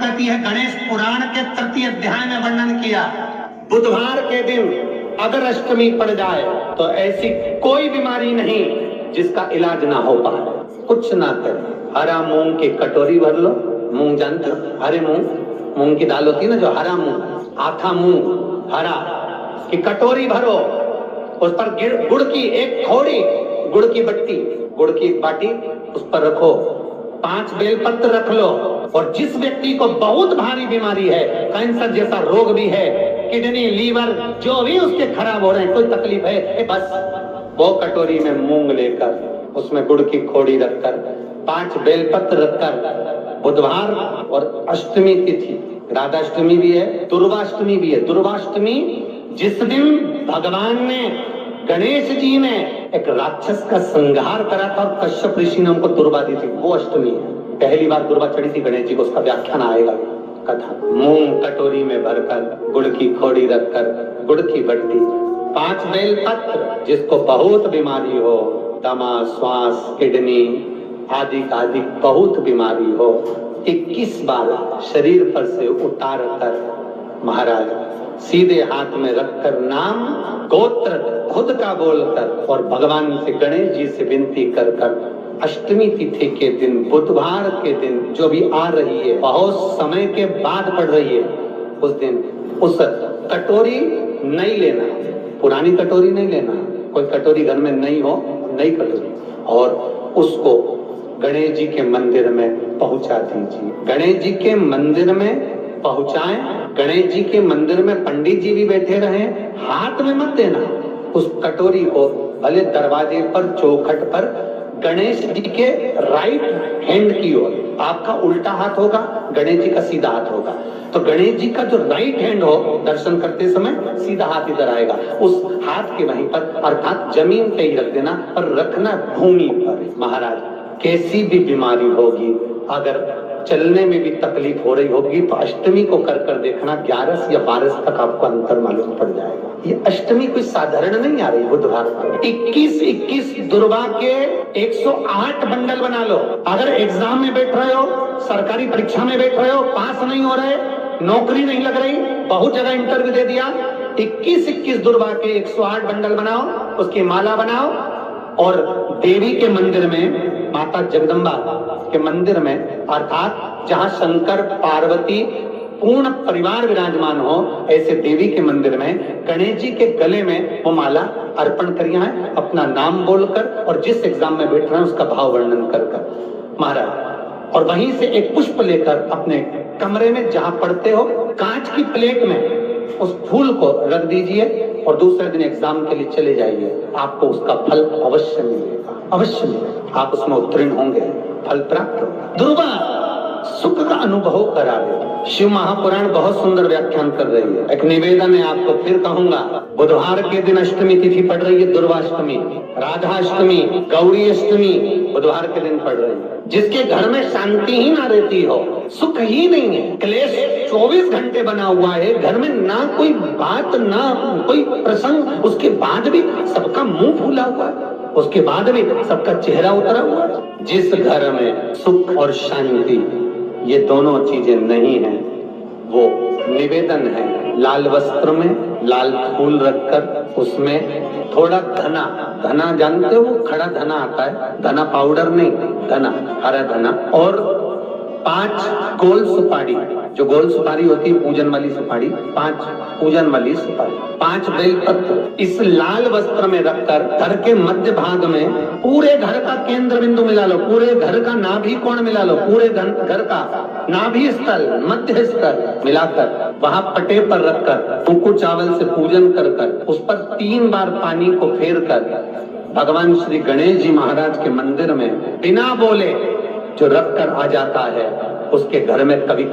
कहती है, गणेश पुराण के 3 अध्याय में वर्णन किया, बुधवार के दिन अगर अष्टमी पड़ जाए तो ऐसी कोई बीमारी नहीं जिसका इलाज ना हो पाए। कुछ ना करे, हरा मूंग की कटोरी भर लो, मूंग जानते हो, हरे मूंग की दाल होती है ना, जो हरा मूंग, आथा मूंग हरा की कटोरी भरो, उस पर गुड़ की एक थोड़ी, गुड़ की बट्टी, गुड़ की एक बाटी उस पर रखो, 5 बेलपत्र रख लो, और जिस व्यक्ति को बहुत भारी बीमारी है, कैंसर जैसा रोग भी है, किडनी लीवर जो भी उसके खराब हो रहे हैं, कोई तकलीफ है, बस वो कटोरी में मूंग लेकर उसमें गुड़ की खोड़ी रखकर 5 बेलपत्र रखकर, बुधवार और अष्टमी तिथि, राधाष्टमी भी है, दुर्वाष्टमी भी है। दुर्वाष्टमी जिस दिन भगवान ने, गणेश जी ने एक राक्षस का संहार करा था और कश्यप ऋषि ने उनको दुर्वा दी थी, वो अष्टमी है। पहली बार दुर्वा चढ़ी थी गणेश जी को, उसका व्याख्यान आएगा कथा। मूंग कटोरी में भरकर, गुड़ की खोड़ी रखकर, गुड़ की बट्टी, 5 बेलपत्र, जिसको बहुत बीमारी हो, दमा, श्वास, किडनी आदि बहुत बीमारी हो, 21 बार शरीर पर से उतार कर महाराज सीधे हाथ में रखकर नाम गोत्र खुद का बोलकर और भगवान से, गणेश जी से विनती कर अष्टमी तिथि के दिन, बुधवार के दिन जो भी आ रही है, बहुत समय के बाद पड़ रही है, उस दिन उस कटोरी नहीं लेना, पुरानी कटोरी नहीं लेना, कोई कटोरी घर में नहीं हो, नई कटोरी, और उसको गणेश जी के मंदिर में पहुंचा दीजिए। गणेश जी के मंदिर में पहुंचाएं, गणेश जी के मंदिर में पंडित जी भी बैठे रहे, हाथ में मत देना उस कटोरी को, भले दरवाजे पर, चौखट पर, गणेश जी के राइट हैंड की ओर, आपका उल्टा हाथ होगा, गणेश जी का सीधा हाथ होगा, तो गणेश जी का जो राइट हैंड हो, दर्शन करते समय सीधा हाथ इधर आएगा, उस हाथ के वहीं पर, अर्थात जमीन पे ही रख देना, पर रखना भूमि पर। महाराज कैसी भी बीमारी होगी, अगर चलने में भी तकलीफ हो रही होगी, तो अष्टमी को कर देखना, 11 या 12 तक आपको अंतर मालूम पड़ जाएगा। ये अष्टमी कोई साधारण नहीं आ रही, बुधवार को 21 दुर्वा के 108 बंडल बना लो। अगर एग्जाम में बैठ रहे हो, सरकारी परीक्षा में बैठ रहे हो, पास नहीं हो रहे, नौकरी नहीं लग रही, बहुत जगह इंटरव्यू दे दिया, 21 दुर्वा के 108 बंडल बनाओ, उसकी माला बनाओ, और देवी के मंदिर में, माता जगदम्बा के मंदिर में, अर्थात जहां शंकर पार्वती पूर्ण परिवार विराजमान हो, ऐसे देवी के मंदिर में गणेश जी के गले में वो माला अर्पण करिए है, अपना नाम बोलकर, और जिस एग्जाम में बैठ रहे हैं उसका भाव वर्णन कर महाराज, और वहीं से एक पुष्प लेकर अपने कमरे में जहां पढ़ते हो, कांच की प्लेट में उस फूल को रख दीजिए, और दूसरे दिन एग्जाम के लिए चले जाइए, आपको उसका फल अवश्य मिलेगा, अवश्य मिलेगा, आप उसमें उत्तीर्ण होंगे, फल प्राप्त होगा। दुर्वा सुख का अनुभव करा दे। शिव महापुराण बहुत सुंदर व्याख्यान कर रही है। एक निवेदन है आपको, फिर कहूंगा, बुधवार के दिन अष्टमी तिथि पड़ रही है, दुर्वाष्टमी, राधाष्टमी, गौरी अष्टमी बुधवार के दिन पड़ रही है। जिसके घर में शांति ही ना रहती हो, सुख ही नहीं है, क्लेश 24 घंटे बना हुआ है, घर में ना कोई बात, ना कोई प्रसंग, उसके बाद भी सबका मुंह फूला हुआ है, उसके बाद भी सबका चेहरा उतरा हुआ है। जिस घर में सुख और शांति ये दोनों चीजें नहीं है, वो निवेदन है, लाल वस्त्र में लाल फूल रखकर, उसमें थोड़ा धना जानते हो, वो खड़ा धना आता है, धना पाउडर नहीं, धना, हरा धना, और 5 गोल सुपारी, जो गोल सुपारी होती है पूजन वाली सुपारी, 5 पूजन वाली सुपारी, 5 बेलपत्र, इस लाल वस्त्र में रखकर घर के मध्य भाग में पूरे घर का केंद्र बिंदु मिला लो, पूरे घर का नाभि कोण मिला लो, पूरे घर का नाभि स्थल, मध्य स्थल मिलाकर वहां पटे पर रखकर कुंकू चावल से पूजन कर उस पर 3 बार पानी को फेर कर भगवान श्री गणेश जी महाराज के मंदिर में बिना बोले जो रख कर आ जाता है, उसके घर में कभी